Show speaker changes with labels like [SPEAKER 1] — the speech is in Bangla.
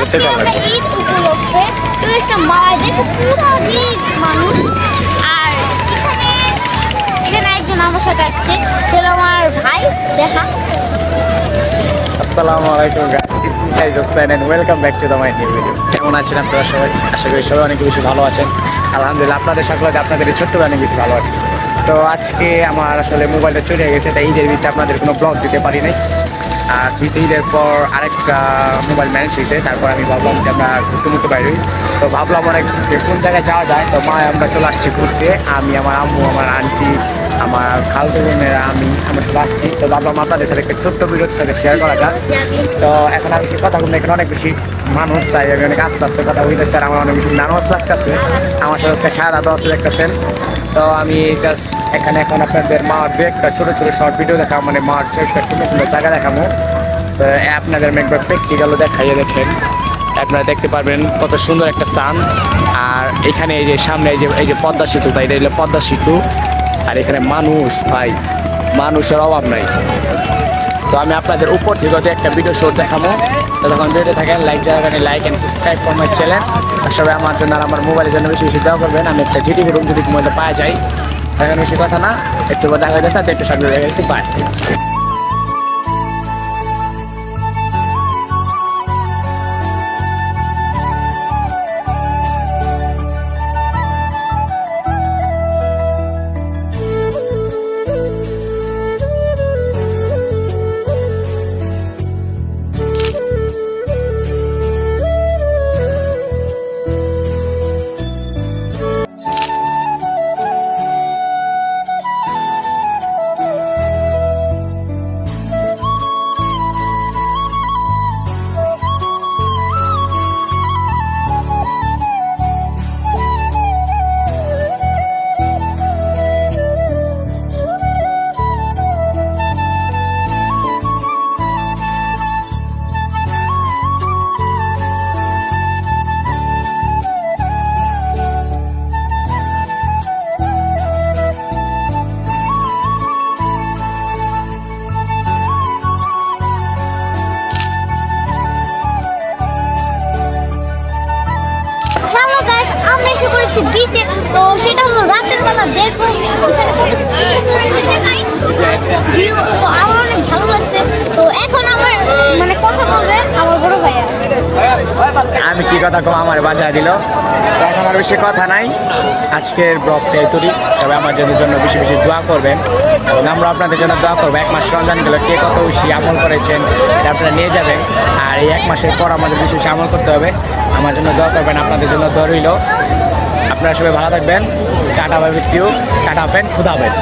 [SPEAKER 1] আজকে
[SPEAKER 2] সেটা
[SPEAKER 1] আমরা
[SPEAKER 2] লাগবে।
[SPEAKER 1] ঈদ উপলক্ষে চলে এসেছিলাম মালায়, দেখো পুরো অনেক মানুষ। আর এখানে একজন আমার সাথে আসছে, সেটা আমার ভাই। দেখা
[SPEAKER 2] আসসালামু আলাইকুম guys, it's me Saeed Hossain and welcome back to the my new video. কেমন আছেন আপনারা সবাই? আশা করি সবাই অনেক বেশি ভালো আছেন। আলহামদুলিল্লাহ, আপনাদের সকলে আপনাদের এই ছোট্ট অনেক বেশি ভালো আছে। তো আজকে আমার আসলে মোবাইলটা চলে গেছে, তাই ঈদের ভিতরে আপনাদের কোনো ব্লগ দিতে পারি নাই। আর ঈদের পর আরেকটা মোবাইল ম্যানেজ হয়েছে, তারপর আমি ভাবলাম যে আমরা ঘুরতে মুখতে বাইরে। তো ভাবলাম অনেক কোন জায়গায় যাওয়া যায়, তো মা আমরা চলে আসছি ঘুরতে। আমি, আমার আম্মু, আমার আন্টি, আমার খালতো বোনেরা, আমার সাথে আসছি। তো ভাবলাম আপনাদের সাথে একটা ছোট্ট ভিডিওর সাথে শেয়ার করা যাক। তো এখন আমি কথা বলবো, এখানে অনেক বেশি মানুষ, তাই আমি অনেক আস্তে আস্তে কথা বলতেছি। আর আমার অনেক বেশি নার্ভাস লাগতেছে। আমার সাথে আজকে সারা দশ দেখতেছেন। তো আমি জাস্ট এখানে এখন আপনাদের মার একটা ছোটো ছোটো শর্ট ভিডিও দেখাবো, মানে মার একটা সুন্দর সুন্দর জায়গা দেখাবো। তো আপনাদের আমি একবার প্র্যাকটিক্যালও দেখাইয়ে দেখেন, আপনারা দেখতে পারবেন কত সুন্দর একটা সান। আর এখানে এই যে সামনে এই যে পদ্মা সেতু, তাই এটা হলো পদ্মা সেতু। আর এখানে মানুষ, ভাই মানুষের অভাব নাই। তো আমি আপনাদের উপর থেকে হয়তো একটা ভিডিও শো দেখাবো। তো তখন ভিডিও থাকেন like like and subscribe for my channel. আর সবাই আমার জন্য আর আমার মোবাইলের জন্য বেশি বেশি দেওয়া করবেন। আমি একটা জিটিভি রুম যদি মোবাইলটা পাওয়া যায়, এখন বেশি কথা না, একটু দেখা যাচ্ছে, একটু সামনে দেখা গেছি, বাই।
[SPEAKER 1] হ্যালো গাইস, আমরা এসে করেছি বিচে। তো সেটা হলো রাতের বেলা, দেখো ভিউ। তো আমার অনেক ভালো লাগছে। তো এখন আমার মানে কথা বলবে আমার বড় ভাইয়া।
[SPEAKER 2] আমি কি কথা কম, আমার বাজায় দিল। তো এখন আর বেশি কথা নাই, আজকের ব্লগটা তৈরি। সবাই আমাদের জন্য বেশি বেশি দোয়া করবেন এবং আমরা আপনাদের জন্য দোয়া করবো। এক মাস রমজান গেল, কে কত বেশি আমল করেছেন এটা আপনারা নিয়ে যাবেন। আর এই এক মাসের পর আমাদের বেশি বেশি আমল করতে হবে। আমার জন্য দোয়া করবেন, আপনাদের জন্য দোয়া রইল। আপনারা সবাই ভালো থাকবেন। Tata, bye, miss you. Tata friend, খুদা হাফেজ।